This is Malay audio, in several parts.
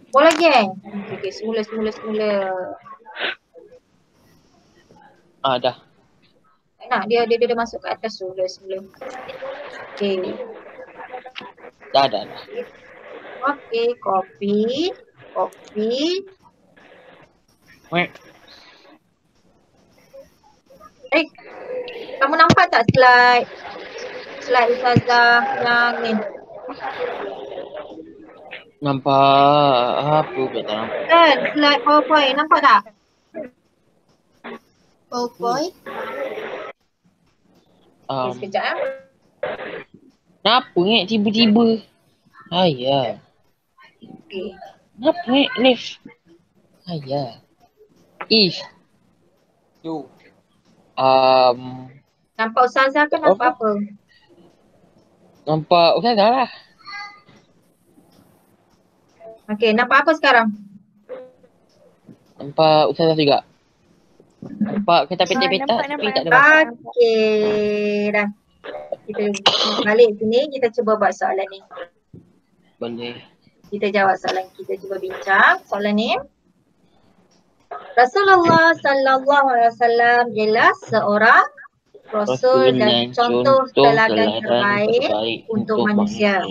Mau lagi Okay, semula. Dah. Nak, dia dah masuk ke atas semula. Okay. Dah. Okay, copy. Kamu nampak tak slide Ustazah yang ni? Nampak apa pula tak nampak. Kan, slide PowerPoint. Nampak tak? PowerPoint. Okay, sekejap Kenapa tiba-tiba? Ayah. Okay. Kenapa lift? Ayah. Tu. Nampak Ustazah ke nampak apa? Nampak Ustazah lah. Okay, nampak apa sekarang? Nampak Ustazah juga. Nampak kereta petak-petak tapi tak ada bapak. Okay, dah. Kita balik sini, kita cuba buat soalan ni. Boleh. Kita jawab soalan, kita cuba bincang soalan ni. Rasulullah sallallahu alaihi wasallam ialah seorang rasul dan contoh teladan terbaik untuk manusia.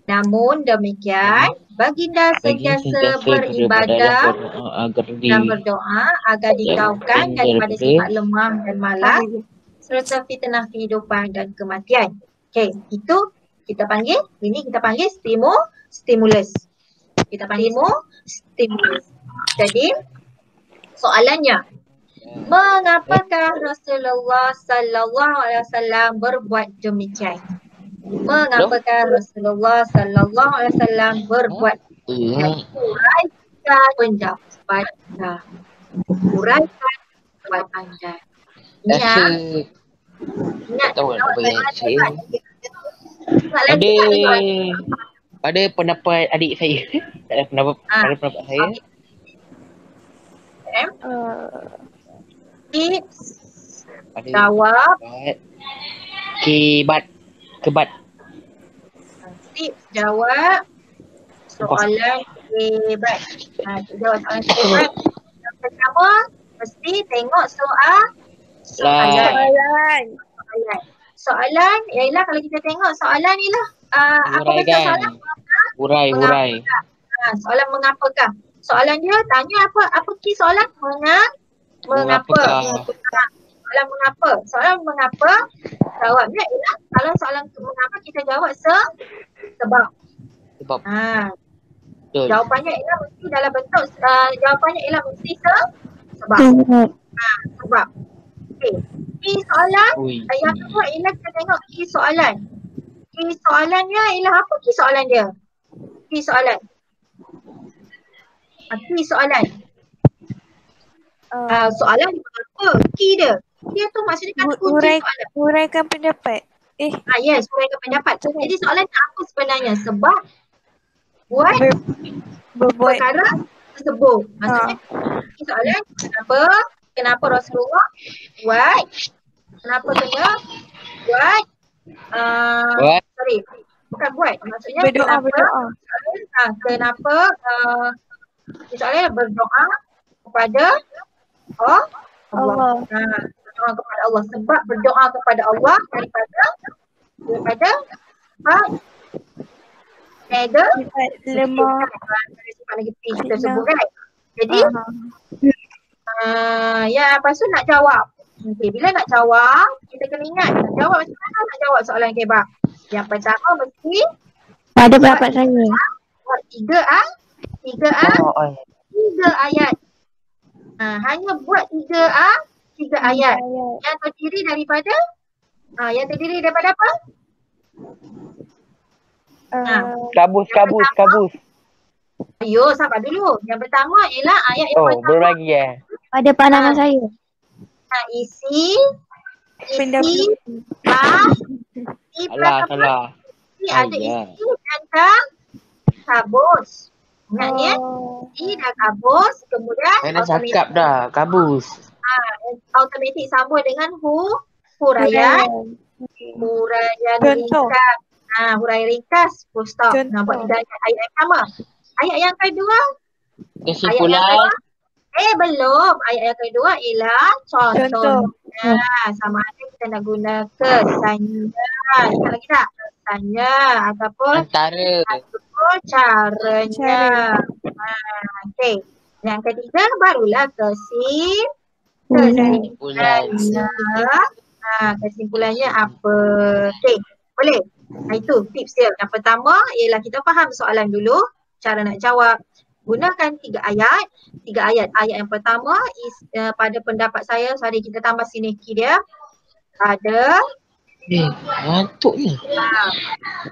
Namun demikian, baginda sentiasa beribadah dan berdoa agar dijauhkan daripada sifat lemah dan malas serta fitnah kehidupan dan kematian. Okay, itu kita panggil stimulus. Jadi, soalannya, mengapakah Rasulullah sallallahu alaihi wasallam berbuat demikian? Mengapakah Rasulullah sallallahu alaihi wasallam berbuat demikian? Uraikan pendapat anda. Ingat tahu apa yang saya. Pada pendapat adik saya. Tak ada pendapat saya. Tips jawab kebat. Tips jawab soalan kebat. Jawab soalan kebat. Yang pertama, mesti tengok soalan ialah kalau kita tengok soalan ni lah apa maksud soalan? Urai. Soalan mengapakah? Soalan dia tanya apa key soalan? Mengapa? Soalan mengapa jawabnya ialah kalau soalan mengapa kita jawab sebab. Jawapannya ialah mesti dalam bentuk sebab. Sebab. Okey. Key soalan yang kedua ialah kita tengok key soalan. Key soalannya ialah apa key soalan dia? Key soalan. Soalan apa? Key dia. Dia tu maksudnya kan kunci soalan. Uraikan pendapat. Yes, uraikan pendapat. Jadi soalan apa sebenarnya? Sebab buat perkara tersebut. Maksudnya soalan kenapa Rasulullah buat, kenapa kena buat, bukan buat, maksudnya kenapa soalan berdoa kepada Allah. Berdoa kepada Allah. Sebab berdoa kepada Allah daripada lemah sifat negatif tersebut kan. Jadi lepas tu nak jawab. Okay, bila nak jawab, kita kena ingat nak jawab macam mana nak jawab soalan kebab. Yang pertama mesti pada pendapat saya. Buat tiga ayat. Hanya buat tiga ayat yang terdiri daripada apa? Kabus. Ayo, sabar dulu. Yang pertama ialah ayat yang pertama. Berbagi pada pandangan saya. Isi salah. Ada isi dan kabus. Ingatnya isi dan kabus, kemudian cakap dah, kabus. Automatik sambung dengan huraian ringkas. Huraian ringkas, full stop. Nampak tidak ayat yang sama. Ayat yang kedua. Kesimpulan. Belum. Ayat yang kedua ialah contohnya. Sama ada kita nak guna kesannya. Ingat lagi tak? Kesannya ataupun caranya. Okey. Yang ketiga barulah kesimpulannya. Kesimpulannya apa? Okey. Boleh? Itu tips dia. Yang pertama ialah kita faham soalan dulu. Cara nak jawab. Gunakan 3 ayat. 3 ayat. Ayat yang pertama pada pendapat saya, sorry kita tambah sineki dia. Pada ngantuk ni.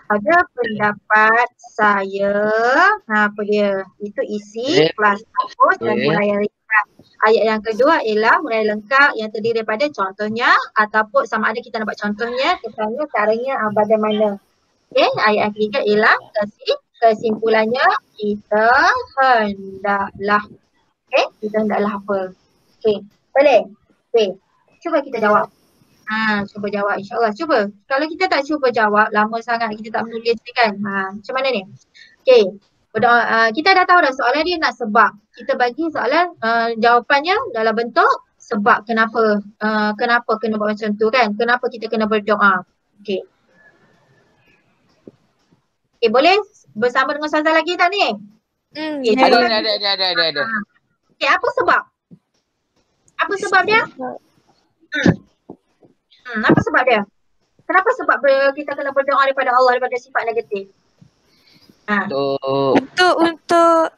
Pada pendapat saya, apa dia? Itu isi kelas fokus dan huraian ringkas. Ayat yang kedua ialah huraian lengkap yang terdiri daripada contohnya ataupun sama ada kita nak buat contohnya, kesannya, caranya bagaimana. Okey, ayat yang ketiga ialah kesimpulannya kita hendaklah. Okey, kita hendaklah apa? Okey, boleh? Okey, cuba kita jawab. Cuba jawab insyaAllah. Cuba. Kalau kita tak cuba jawab, lama sangat kita tak menulis ni kan. Macam mana ni? Okey, kita dah tahu dah soalan dia nak sebab. Kita bagi soalan jawapannya dalam bentuk sebab kenapa kena buat macam tu kan. Kenapa kita kena berdoa. Okey. Okey, boleh bersama dengan Ustazah lagi tak ni? Ada. Okey, apa sebab? Apa sebab dia? Apa sebab dia? Kenapa sebab kita kena berdoa daripada Allah daripada sifat negatif? Untuk apa?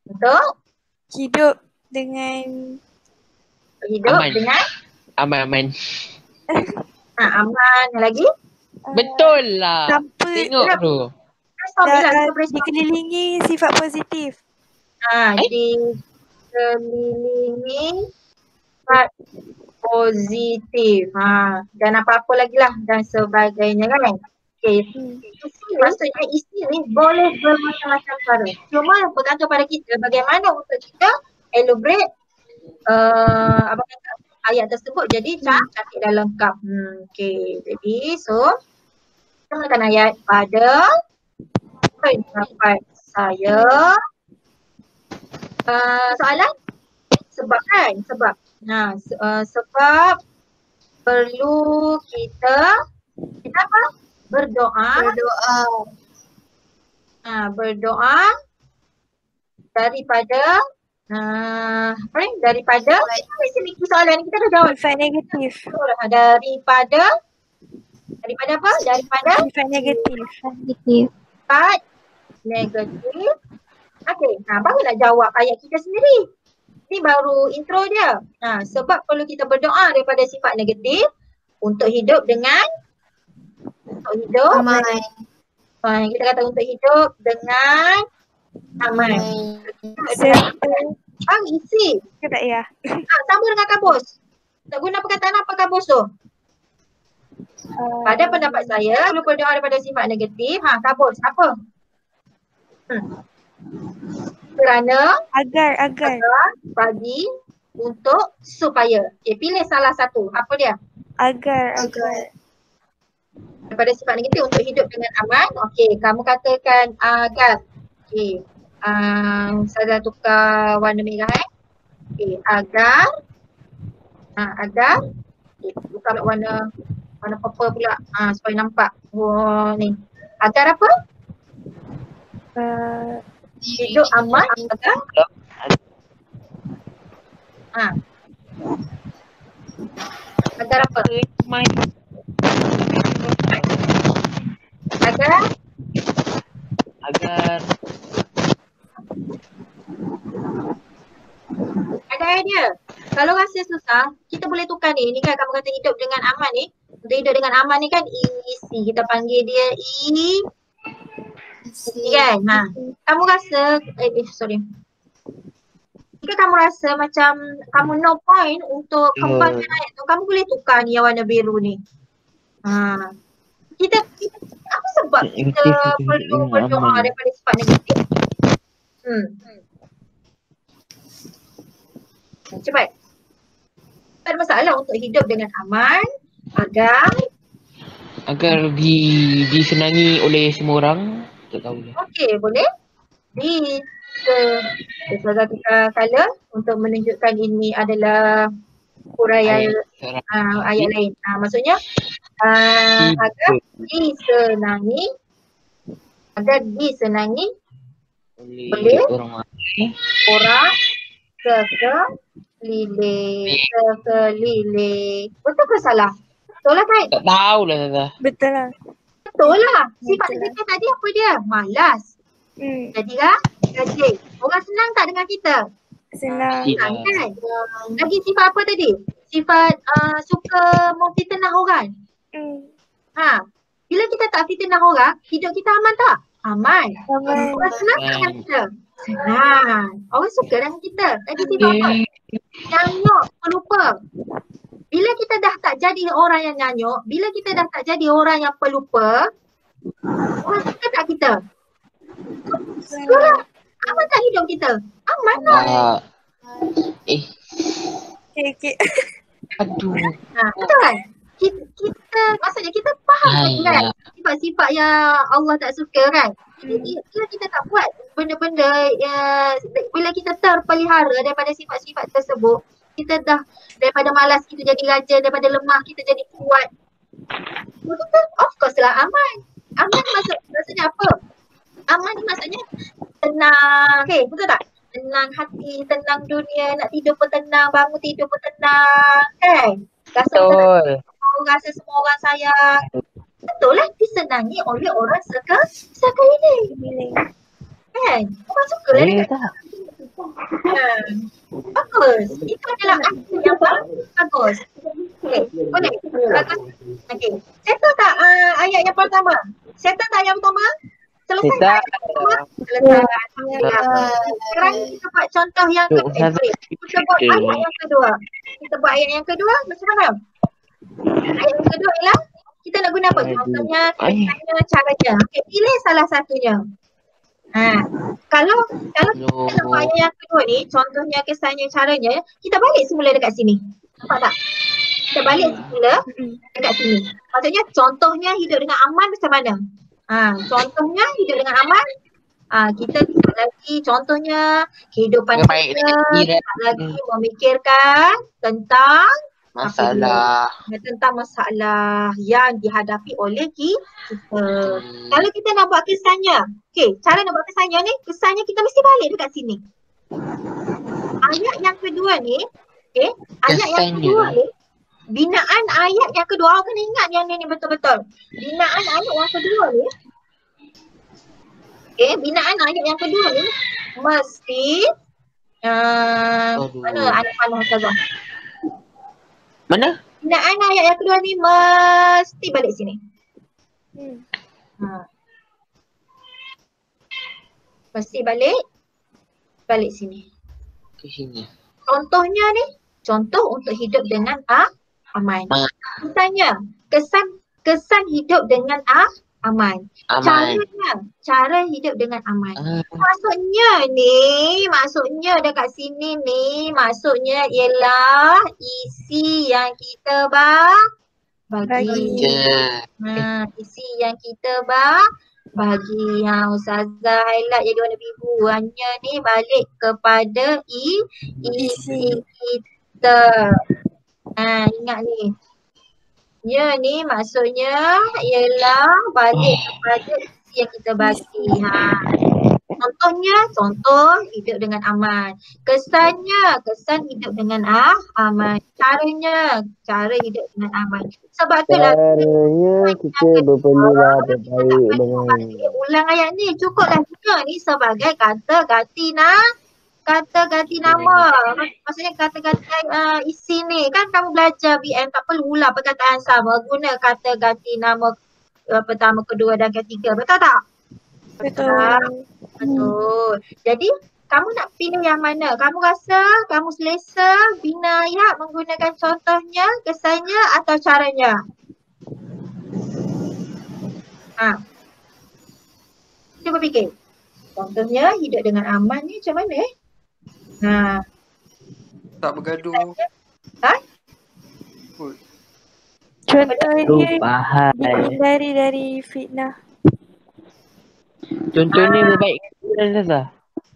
Untuk hidup dengan aman. Aman lagi? Betul lah. Tanpa tengok tu. Dikelilingi sifat positif. Dikelilingi sifat positif. Dan apa-apa lagi lah dan sebagainya kan. Okay. Maksudnya isi ni boleh bermacam-macam cara. Cuma yang bergantung pada kita bagaimana untuk kita elaborate ayat tersebut jadi cantik dan lengkap. Okay. Jadi kita ayat pada pendapat saya. Soalan? Sebab kan? Sebab. Sebab perlu kita apa? Berdoa. Berdoa daripada daripada sini soalan kita dah jawab. Sifat negatif. Daripada apa? Daripada sifat negatif. Sifat negatif. Okey, baru nak jawab ayat kita sendiri. Ni baru intro dia. Sebab perlu kita berdoa daripada sifat negatif untuk hidup dengan aman. Kita kata untuk hidup dengan aman. Isi. Tak ya. Sama dengan kabus. Tak guna perkataan apa kabus tu? Pada pendapat saya, perlu berdoa daripada sifat negatif. Kabus. Apa? Kerana agar bagi untuk supaya. Pilih salah satu. Apa dia? Agar. Daripada sifat negatif untuk hidup dengan aman. Okey, kamu katakan agar. Okey. Saya dah tukar warna merah Okey, agar. Okey, tukar warna purple pula. Supaya nampak. Ni. Agar apa? Hidup aman agar agar apa? Agar dia. Kalau rasa susah, kita boleh tukar ni. Ni kan kamu kata hidup dengan aman ni. Untuk hidup dengan aman ni kan isi. Kita panggil dia isi kan? Kamu rasa jika kamu rasa macam kamu no point untuk kembangkan ayat tu, kamu boleh tukar ni yang warna biru ni. Kita apa sebab kita perlu berdoa daripada sifat negatif? Cepat. Tak ada masalah untuk hidup dengan aman agar disenangi oleh semua orang. Tak tahu lah. Okey, boleh? Di saudara kita color untuk menunjukkan ini adalah huraian ayat lain. Maksudnya agar disenangi oleh orang sekeliling. Betul ke salah? Betul lah kan? Tak tahu lah Tata. Betul lah. Betul lah. Sifat Betul lah. kita tadi apa dia? Malas. Jadi kan? Rajin. Orang senang tak dengan kita? Senang. Senang kan? Lagi sifat apa tadi? Sifat suka memfitnah orang. Bila kita tak fitnah orang, hidup kita aman tak? Aman. Orang senang tak dengan kita? Senang. Orang suka dengan kita. Lagi sifat apa? Nyanyuk, pelupa. Bila kita dah tak jadi orang yang nyanyuk, bila kita dah tak jadi orang yang pelupa, orang suka tak kita? Suka. Aman tak hidup kita? Aman lah. Okay. Aduh. Betul kan? Kita maksudnya kita faham kan sifat-sifat yang Allah tak suka kan. Jadi bila kita tak buat benda-benda bila kita terpelihara daripada sifat-sifat tersebut, kita dah daripada malas kita jadi rajin, daripada lemah kita jadi kuat. Kita of course lah aman. Aman maksudnya apa? Aman ni maksudnya tenang. Okay, betul tak? Tenang hati, tenang dunia, nak tidur pun tenang, bangun tidur pun tenang. Kan? Betul. Rasa semua orang sayang. Betul lah, disenangi oleh orang sekeliling. Kan? Orang suka lah dekat kita. Bagus. Itu adalah aktif yang bagus. Okay, boleh? Bagus. Okay. Settle tak ayat yang pertama? Settle tak ayat pertama? Selesai tak ayat pertama? Selesai. Sekarang kita buat contoh yang kedua. Kita buat ayat yang kedua. Macam mana? Ayat yang kedua ialah kita nak guna apa? Contohnya, kesannya, caranya. Okay, pilih salah satunya. Kalau kita buat ayat yang kedua ni, contohnya, kesannya, caranya, kita balik semula dekat sini. Nampak tak? Kita balik semula dekat sini. Maksudnya contohnya hidup dengan aman macam mana? Contohnya hidup dengan aman, kita tidak lagi contohnya kehidupan kita tidak lagi memikirkan tentang masalah yang dihadapi oleh kita. Kalau kita nak buat kesannya, cara nak buat kesannya ni, kesannya kita mesti balik dekat sini. Ayat yang kedua ni, ayat yang kedua ni, binaan ayat yang kedua, awak kena ingat yang ni betul-betul. Binaan ayat yang kedua ni, binaan ayat yang kedua ni mesti mana anak panah Ustazah? Mana? Binaan ayat yang kedua ni mesti balik sini. Mesti balik sini. Ke sini. Contohnya ni, contoh untuk hidup dengan aman. Misalnya, kesan hidup dengan aman. Cara hidup dengan aman. Maksudnya dekat sini ni, maksudnya ialah isi yang kita bagi. Isi yang kita bagi. Yang Ustazah highlight jadi warna biru hanya ni balik kepada isi kita. Ingat ni. Ya ni maksudnya ialah balik kepada isi yang kita bagi. Contohnya, contoh hidup dengan aman. Kesannya, kesan hidup dengan aman. Caranya, cara hidup dengan aman. Sebab itulah caranya kita berpelihara baik dengan ulang ayat ni, cukuplah guna ni sebagai kata ganti nama. Maksudnya kata-kata isi ni. Kan kamu belajar BM tak perlu ulang perkataan sama. Guna kata ganti nama pertama, kedua dan ketiga. Betul tak? Betul. Jadi kamu nak pilih yang mana? Kamu rasa kamu selesa bina ayat menggunakan contohnya, kesannya atau caranya? Cuba fikir. Contohnya hidup dengan aman ni macam mana Tak bergaduh. Contohnya dihindari dari fitnah. Contohnya berbaik dengan Ustazah.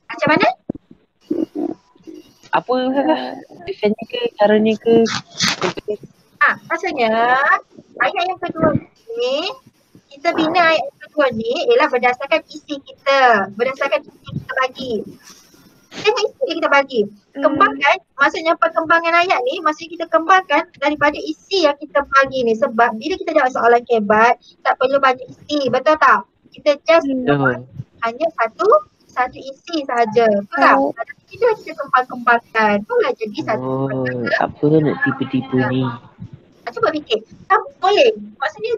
Macam mana? Apa Ustazah? Desainnya ke, caranya ke? Maksudnya ayat yang kedua ni, kita bina ayat yang kedua ni ialah berdasarkan isi kita. Berdasarkan isi kita bagi. Tengok isi yang kita bagi. Kembangkan, maksudnya perkembangan ayat ni, maksudnya kita kembangkan daripada isi yang kita bagi ni. Sebab bila kita jawab soalan kebat, tak perlu banyak isi. Betul tak? Kita just hanya satu isi sahaja. Betul tak? Kita kembang-kembangkan. Itulah jadi satu. Apa nak tipu-tipu ni? Cuba fikir, kamu boleh, maksudnya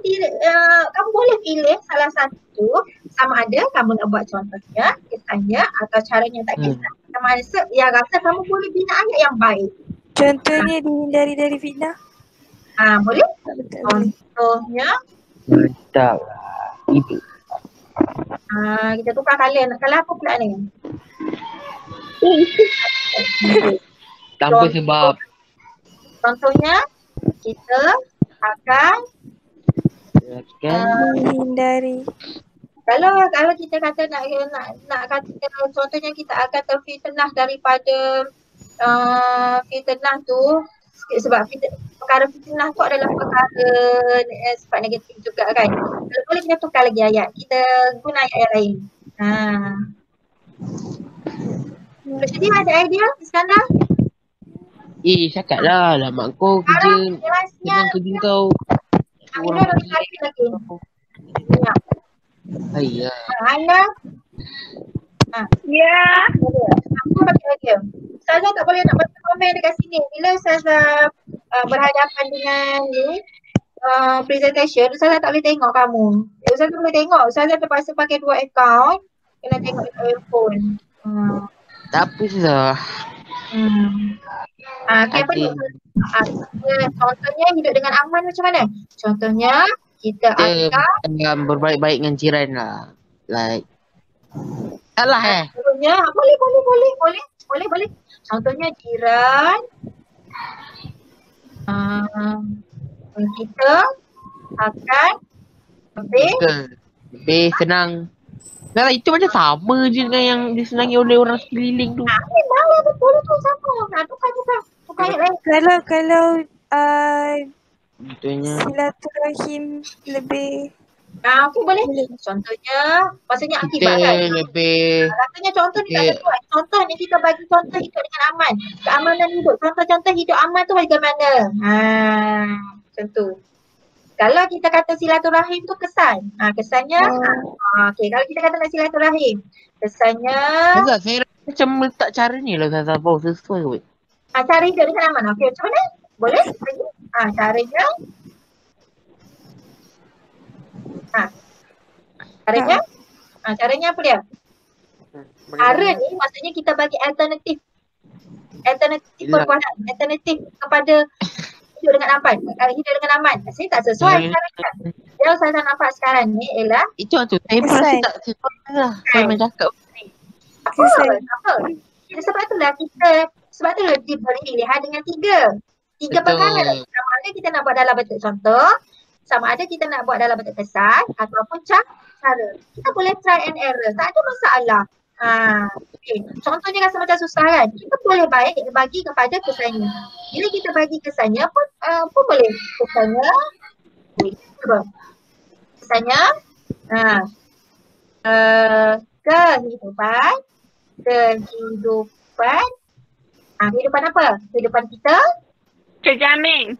kamu boleh pilih salah satu, sama ada kamu nak buat contohnya, kisahnya atau caranya tak kisah. Sama ada yang rasa kamu boleh bina ayat yang baik. Contohnya dihindari dari fitnah. Boleh? Betul. Contohnya, Mantap. Itu. kita tukar colour. Colour apa pula ni? Tanpa sebab. Contohnya, kita akan Menghindari. kalau kita kata nak kata contohnya kita akan terfitnah daripada fitnah tu, sebab perkara fitnah tu adalah perkara sifat negatif juga kan. Kalau boleh kita tukar lagi ayat, kita guna ayat yang lain. Jadi ada idea Iskandar? Cakap lah mak kau kerja senang kerja kau. Amira lagi lagi. Ya. Ayah. Anda? Ya. Aku bagi lagi. Ustazah tak boleh nak baca komen dekat sini. Bila Ustazah berhadapan dengan ni presentation, Ustazah tak boleh tengok kamu. Ustazah boleh tengok. Ustazah terpaksa pakai 2 account. Kena tengok dekat earphone. Tak apa Ustazah. Contohnya hidup dengan aman macam mana? Contohnya kita akan berbaik-baik dengan jiran lah. Like salah contohnya boleh. Contohnya jiran kita akan lebih senang. Nah, itu macam sama je dengan yang disenangi oleh orang sekeliling tu. Memanglah betul tu sama. Tukar ayat lain. Kalau Betulnya. silaturahim lebih. Aku boleh. Contohnya, maksudnya akibat kan? Lebih. Rasanya contoh ni tak ada buat. Contoh ni kita bagi contoh hidup dengan aman. Keamanan hidup. Contoh-contoh hidup aman tu bagaimana? Macam tu. Kalau kita kata silaturahim tu kesan. Kesannya, okay. Kalau kita kata nak silaturahim, kesannya. Ustazah, saya rasa macam letak cara ni lah Ustazah. Bawa sesuai kot. Cara hidup dengan aman. Okay, macam mana? Boleh? Caranya. Caranya apa dia? Cara ni maksudnya kita bagi alternatif perbuatan, alternatif kepada hidup dengan aman. Hidup dengan aman. Saya tak sesuai caranya. Yang saya nampak sekarang ni ialah itu tu. Saya pun rasa tak sesuai lah. Saya mencakap apa? Sebab itulah diberi pilihan dengan tiga perkara. Sama ada kita nak buat dalam bentuk contoh, sama ada kita nak buat dalam bentuk kesan ataupun cara. Kita boleh try and error. Tak ada masalah. Okay. Contohnya rasa macam susah kan? Kita boleh baik bagi kepada kesannya. Bila kita bagi kesannya pun boleh. Kesannya kehidupan. Kehidupan apa? Kehidupan kita Terjamin.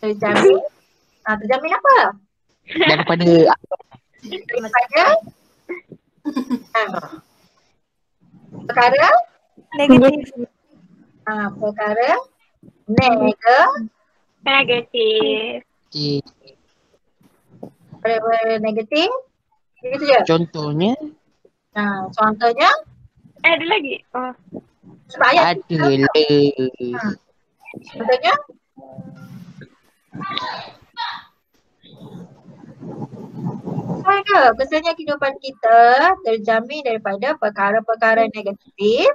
Terjamin apa? daripada perkara Negatif. perkara Negatif. negatif. Begitu je. Contohnya Contohnya Ada lagi? sebab ayat adalah contohnya sesuai ke? Kesannya kehidupan kita terjamin daripada perkara-perkara negatif.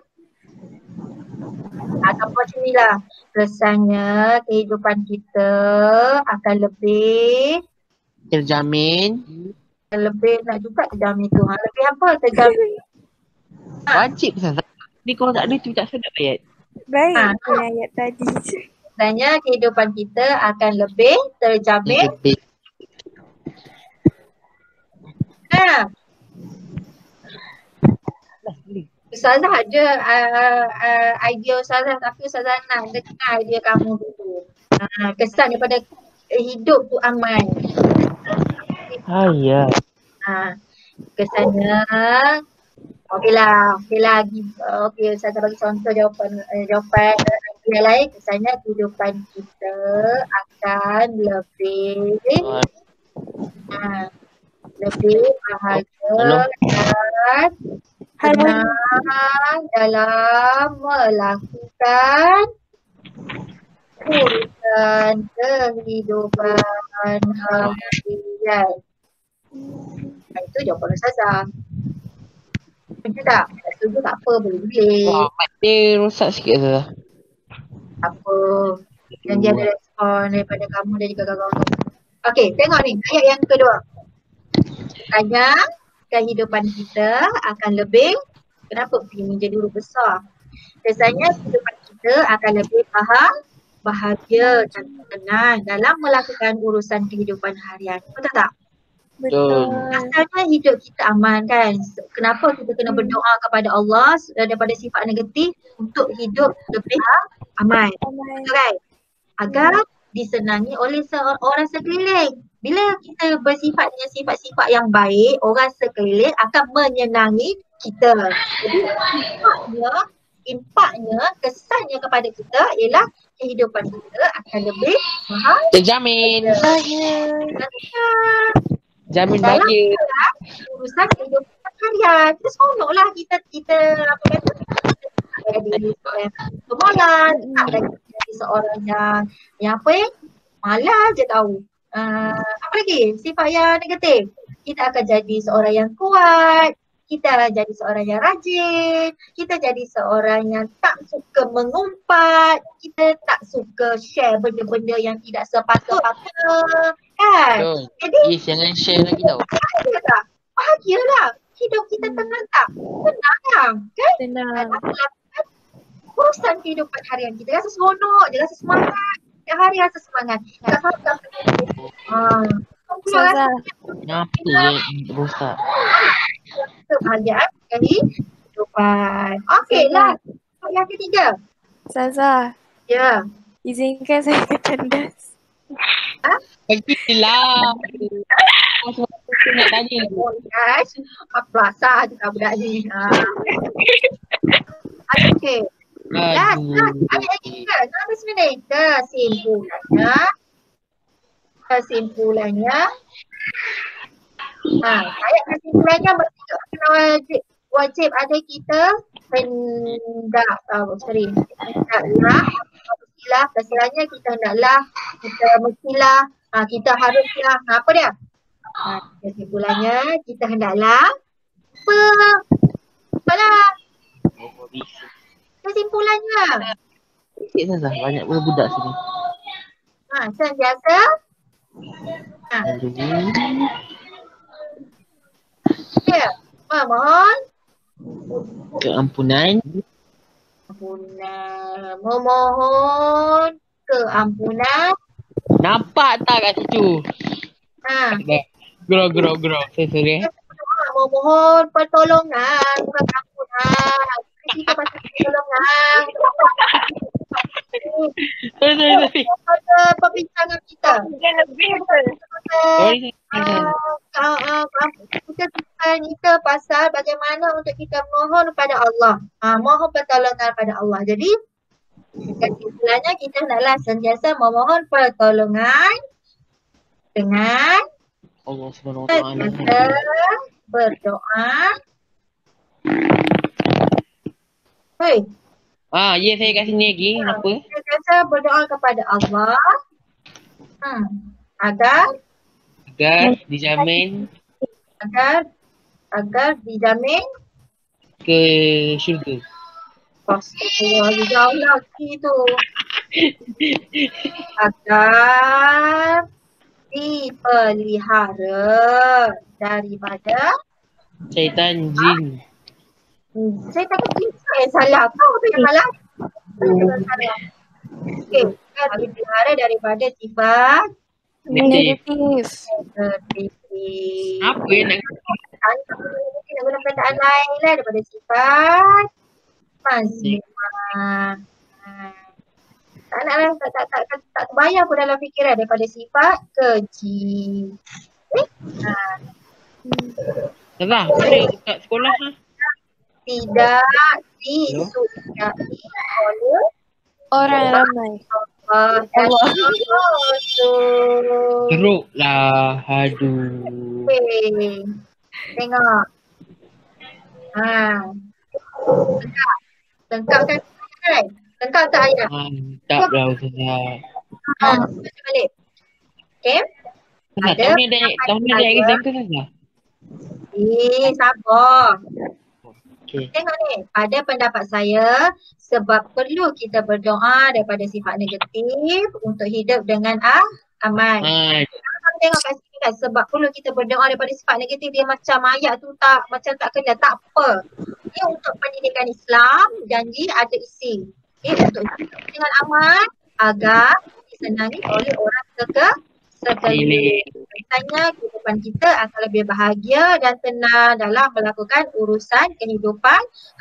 Ataupun macam inilah. Kesannya kehidupan kita akan lebih terjamin lebih nak juga terjamin tu. Lebih apa terjamin? Wajib Ustazah. Ni kalau tak ada tu tak sedap ayat. Baik punya ayat tadi. Sebenarnya kehidupan kita akan lebih terjamin. Lebih. Ustazah ada idea Ustazah, tapi Ustazah nak dengar idea kamu dulu. Kesan daripada hidup tu aman. Ya. Kesannya okeylah. Okey, Ustazah bagi contoh jawapan yang lain. Kesannya kehidupan kita akan lebih lebih bahagia dan senang dalam melakukan urusan kehidupan harian. Itu jawapan Ustazah. Setuju tak? Tak setuju tak apa, boleh-boleh. Dia rosak sikit Ustazah. Apa? Yang dia ada respon daripada kamu dan juga kawan-kawan. Okey, tengok ni ayat yang kedua. Tanya kehidupan kita akan lebih, kenapa P menjadi huruf besar? Biasanya kehidupan kita akan lebih bahagia dan tenang dalam melakukan urusan kehidupan harian. Betul tak? Betul. Asalnya hidup kita aman kan. Kenapa kita kena berdoa kepada Allah daripada sifat negatif untuk hidup lebih aman. Betul kan? Agar disenangi oleh orang sekeliling. Bila kita bersifat dengan sifat-sifat yang baik, orang sekeliling akan menyenangi kita. Jadi impaknya, kesannya kepada kita ialah kehidupan kita akan lebih terjamin. Jamin bahagia. Urusan kehidupan harian. Kita seronoklah kita apa kata, jadi pemalas, tak jadi seorang yang apa malas je tahu. Apa lagi? Sifat yang negatif. Kita akan jadi seorang yang kuat, kita akan jadi seorang yang rajin, kita jadi seorang yang tak suka mengumpat, kita tak suka share benda-benda yang tidak sepatutnya. Kan? Jadi jangan share lagi tau. Bahagialah. Hidup kita tenang tak? Tenang kan? Tenang. Urusan kehidupan harian kita rasa seronok je, rasa semangat. Setiap hari rasa semangat. Tak faham tak? Kenapa yang rosak? Kebahagiaan dari kehidupan. Okeylah. Yang ketiga. Ustazah. Ya. Izinkan saya kecandas. Bagilah. Aku nak tanya. Apa juga budak ni. Okey. Last. Ada lagi ke? Sampai sini. Kesimpulannya. Ayat kesimpulannya wajib ada kita kesilanya kita hendaklah, kita mestilah, kita haruslah, apa dia? Kesimpulannya kita hendaklah apalah kesimpulannya sikit saja, banyak budak sini. Sentiasa memohon keampunan, memohon keampunan. Nampak tak kat situ? Gerau. Sorry. Memohon pertolongan, bukan keampunan. Kita pasal pertolongan. Perbincangan kita. Kita pasal bagaimana untuk kita mohon kepada Allah. Mohon pertolongan pada Allah. Jadi kesimpulannya kita hendaklah sentiasa memohon pertolongan dengan Allah SWT berdoa. Ya saya kat sini lagi. Kenapa? Sentiasa berdoa kepada Allah agar dijamin ke syurga. Jauh lagi tu. Agar dipelihara daripada Syaitan jin. saya tak kira yang salah. Kau tu yang salah. Okey, kita dipelihara daripada sifat Negatif. negatif. Apa yang nak Nak guna perkataan lain lah daripada sifat mazmumah. Tak nak lah, tak terbayang pun dalam fikiran daripada sifat keji. Salah, ada kat sekolah lah. Tidak disukai oleh Orang ramai. Allah dan Rasul. Teruk lah. Aduh. Okey. Tengok. Lengkap kan? Lengkap tak ayat? Tak lah Ustazah. Baca balik. Okey. Tahun ni ada exam ke Ustazah? Sabar. Okey. Tengok ni, pada pendapat saya, sebab perlu kita berdoa daripada sifat negatif untuk hidup dengan aman. Tengok kat sini kan, sebab perlu kita berdoa daripada sifat negatif, dia macam ayat tu macam tak kena, tak apa. Dia untuk pendidikan Islam, janji ada isi. Untuk hidup dengan aman agar disenangi oleh orang sekeliling. Biasanya kehidupan kita akan lebih bahagia dan tenang dalam melakukan urusan kehidupan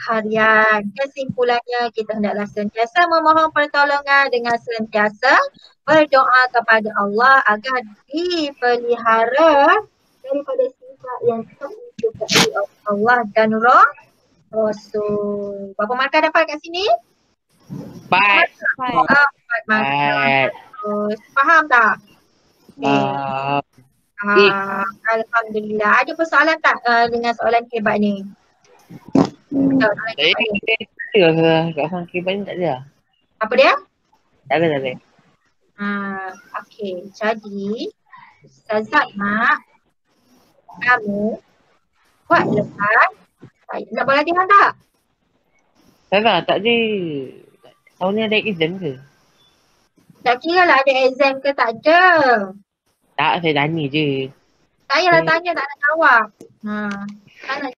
harian. Kesimpulannya, kita hendaklah sentiasa memohon pertolongan dengan sentiasa berdoa kepada Allah agar dipelihara daripada sifat yang tak disukai oleh Allah dan Rasul. Berapa markah dapat kat sini? 4. 4 markah. Faham tak? Alhamdulillah. Ada persoalan tak dengan soalan hebat ni? Saya kat sana kebat ni tak ada. Apa dia? Tak ada. Okey. Jadi, Ustazah nak kamu buat lepas. Nak buat latihan tak? Ustazah, tak ada. Tahun ni ada exam ke? Tak kira lah ada exam ke tak ada. Tak, saya tanya je. Tak payahlah tanya, tak nak jawab. Tak nak